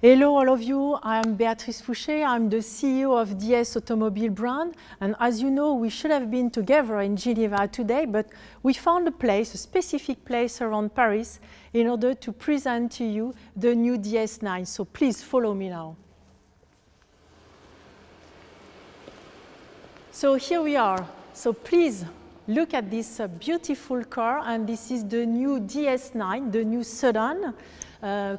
Hello all of you, I'm Béatrice Fouché, I'm the CEO of DS Automobile brand, and as you know we should have been together in Geneva today, but we found a place, a specific place around Paris in order to present to you the new DS9, so please follow me now. So here we are, so please look at this beautiful car, and this is the new DS9, the new sedan.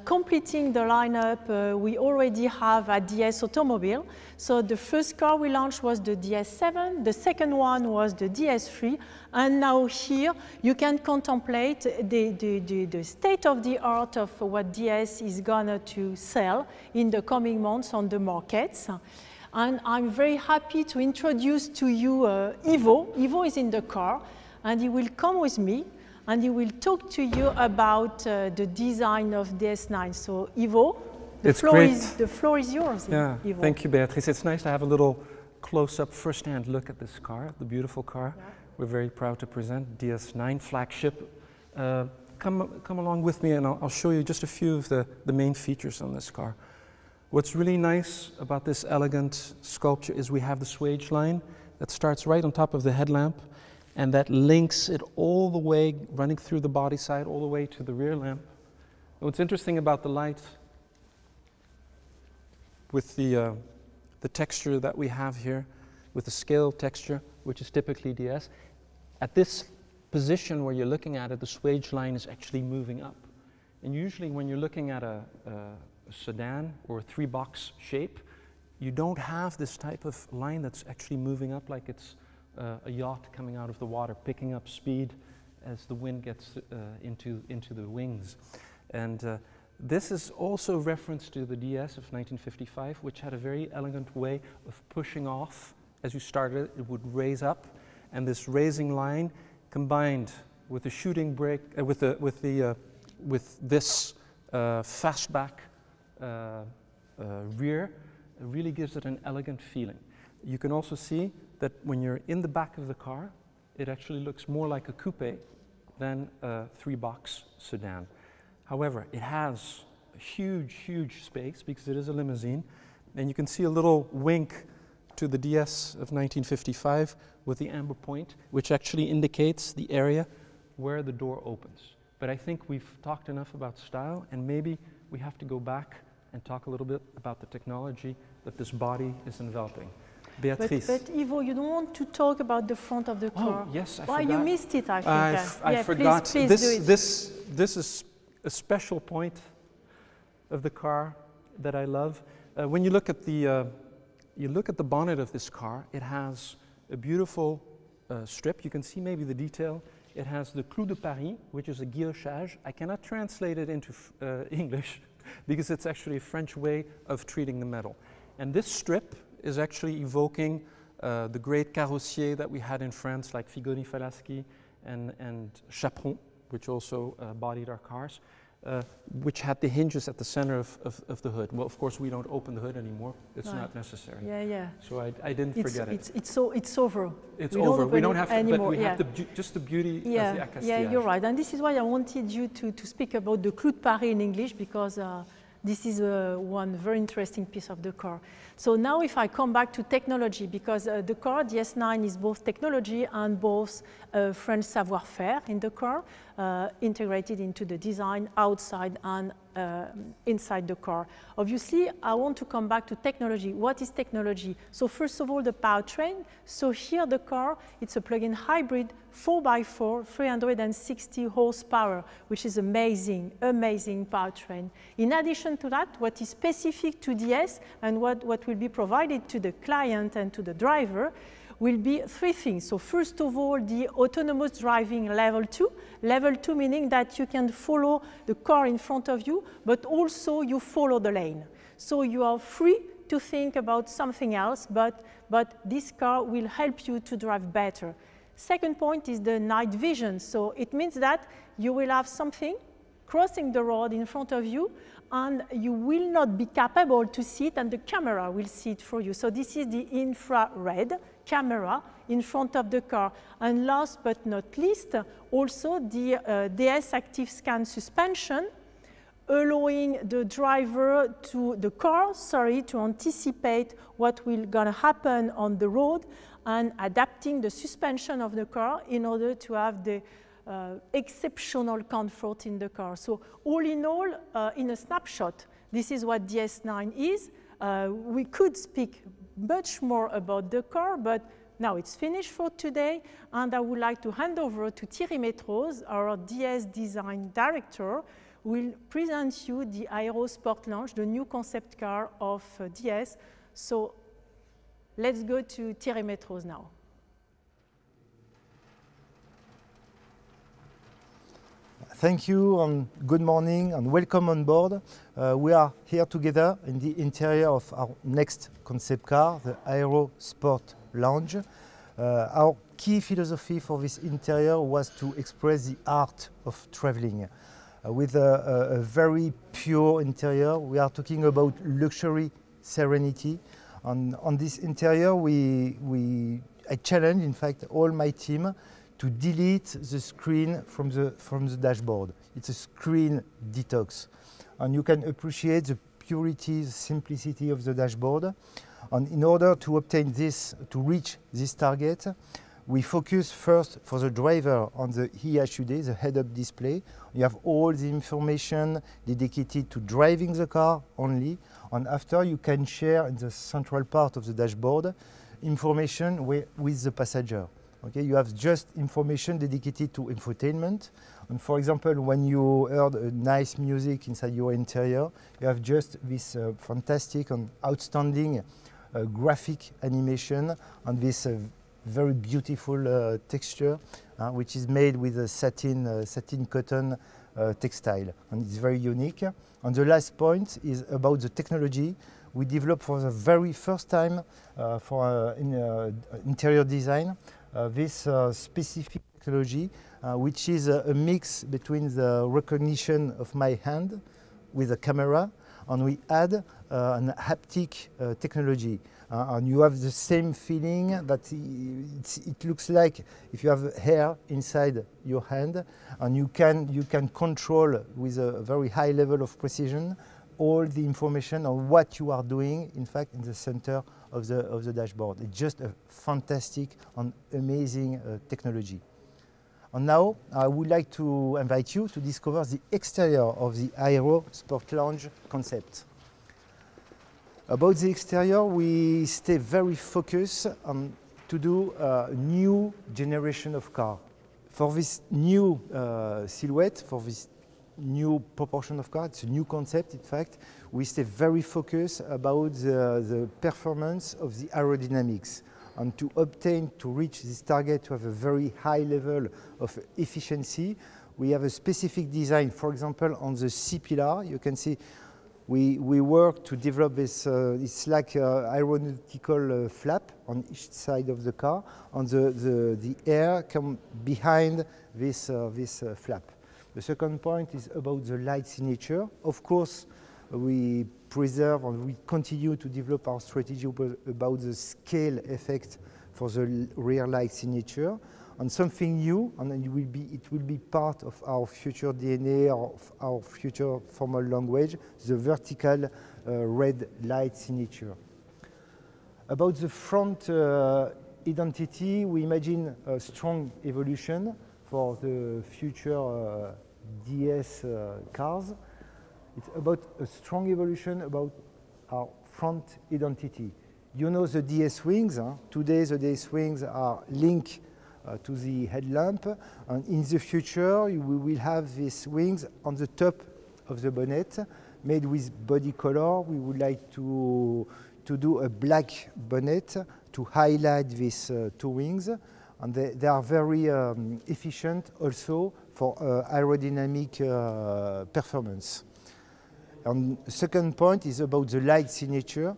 Completing the lineup we already have at DS Automobile. So the first car we launched was the DS7, the second one was the DS3, and now here you can contemplate the state of the art of what DS is gonna to sell in the coming months on the markets. And I'm very happy to introduce to you Ivo. Ivo is in the car and he will come with me and he will talk to you about the design of DS9. So Ivo, the floor is yours. Yeah, Ivo. Thank you, Beatrice. It's nice to have a little close-up, first-hand look at this car, the beautiful car. Yeah. We're very proud to present DS9 flagship. Come along with me and I'll show you just a few of the main features on this car. What's really nice about this elegant sculpture is we have the swage line that starts right on top of the headlamp, and that links it all the way, running through the body side, all the way to the rear lamp. And what's interesting about the light, with the texture that we have here, with the scale texture, which is typically DS, at this position where you're looking at it, the swage line is actually moving up. And usually when you're looking at a sedan or a three-box shape, you don't have this type of line that's actually moving up like it's a yacht coming out of the water, picking up speed as the wind gets into the wings. And this is also a reference to the DS of 1955, which had a very elegant way of pushing off. As you started, it would raise up, and this raising line combined with the shooting brake, with this fastback rear, really gives it an elegant feeling. You can also see that when you're in the back of the car, it actually looks more like a coupe than a three-box sedan. However, it has a huge, huge space because it is a limousine, and you can see a little wink to the DS of 1955 with the amber point, which actually indicates the area where the door opens. But I think we've talked enough about style, and maybe we have to go back and talk a little bit about the technology that this body is enveloping. Beatrice. But Ivo, you don't want to talk about the front of the car. Oh, yes, I forgot. You missed it, I think. I forgot. Please do it. This is a special point of the car that I love. When you look at the bonnet of this car, it has a beautiful strip. You can see maybe the detail. It has the clou de Paris, which is a guillochage. I cannot translate it into English because it's actually a French way of treating the metal. And this strip is actually evoking the great carrossiers that we had in France, like Figoni-Falaschi and Chaperon, which also bodied our cars, which had the hinges at the center of the hood. Well, of course, we don't open the hood anymore. It's not necessary. Yeah, yeah. So I didn't forget it. It's over. It's over. We don't have to, anymore. but we have just the beauty of the accastillage. Yeah, you're right. And this is why I wanted you to speak about the clou de Paris in English, because this is one very interesting piece of the car. So now if I come back to technology, because the car, DS9, is both technology and both French savoir-faire in the car, integrated into the design outside and inside the car. Obviously, I want to come back to technology. What is technology? So first of all, the powertrain. So here the car, it's a plug-in hybrid 4x4, 360 horsepower, which is amazing, amazing powertrain. In addition to that, what is specific to DS and what will be provided to the client and to the driver will be three things. So first of all, the autonomous driving level 2. Level 2 meaning that you can follow the car in front of you, but also you follow the lane. So you are free to think about something else, but this car will help you to drive better. Second point is the night vision. So it means that you will have something crossing the road in front of you, and you will not be capable to see it, and the camera will see it for you. So this is the infrared camera in front of the car. And last but not least, also the DS Active Scan suspension allowing the driver the car to anticipate what will gonna happen on the road and adapting the suspension of the car in order to have the exceptional comfort in the car. So all in all, in a snapshot, this is what DS9 is. We could speak much more about the car, but now it's finished for today, and I would like to hand over to Thierry Métrose, our DS Design Director, who will present you the AERO Sport Lounge, the new concept car of DS. So let's go to Thierry Métrose now. Thank you and good morning and welcome on board. We are here together in the interior of our next concept car, the AERO Sport Lounge. Our key philosophy for this interior was to express the art of traveling. With a very pure interior, we are talking about luxury, serenity. On this interior, I challenge, in fact, all my team to delete the screen from the dashboard. It's a screen detox. And you can appreciate the purity, the simplicity of the dashboard. And in order to obtain this, to reach this target, we focus first for the driver on the HUD, the head-up display. You have all the information dedicated to driving the car only. And after, you can share in the central part of the dashboard information with the passenger. Okay, you have just information dedicated to infotainment. And for example, when you heard a nice music inside your interior, you have just this fantastic and outstanding graphic animation and this very beautiful texture, which is made with a satin cotton textile, and it's very unique. And the last point is about the technology. We developed for the very first time for interior design this specific technology, which is a mix between the recognition of my hand with a camera, and we add an haptic technology. And you have the same feeling that it looks like if you have hair inside your hand, and you can control with a very high level of precision all the information on what you are doing, in fact, in the center of the dashboard. It's just a fantastic and amazing technology. And now I would like to invite you to discover the exterior of the AERO Sport Lounge concept. About the exterior, we stay very focused on to do a new generation of car. For this new silhouette, for this new proportion of car, it's a new concept, in fact, we stay very focused about the performance of the aerodynamics. And to reach this target, to have a very high level of efficiency, we have a specific design. For example, on the C-pillar, you can see we work to develop this, it's like an aeronautical flap on each side of the car, and the air comes behind this flap. The second point is about the light signature. Of course, we preserve and we continue to develop our strategy about the scale effect for the rear light signature. And something new, and it will be part of our future DNA, of our future formal language, the vertical red light signature. About the front identity, we imagine a strong evolution for the future DS cars. It's about a strong evolution about our front identity. You know the DS wings. Huh? Today the DS wings are linked to the headlamp, and in the future we will have these wings on the top of the bonnet, made with body color. We would like to do a black bonnet to highlight these two wings, and they are very efficient also for aerodynamic performance. And the second point is about the light signature.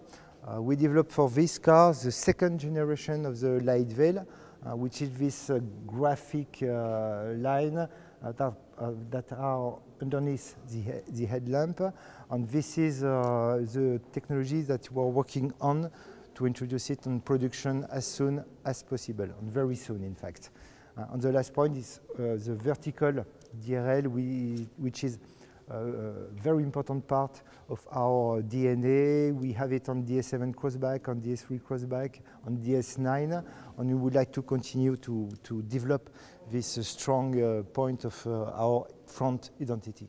We developed for this car the second generation of the light veil, which is this graphic line that are underneath the headlamp. And this is the technology that we're working on to introduce it in production as soon as possible, and very soon, in fact. And the last point is the vertical DRL, which is very important part of our DNA. We have it on DS7 crossback, on DS3 crossback, on DS9, and we would like to continue to develop this strong point of our front identity.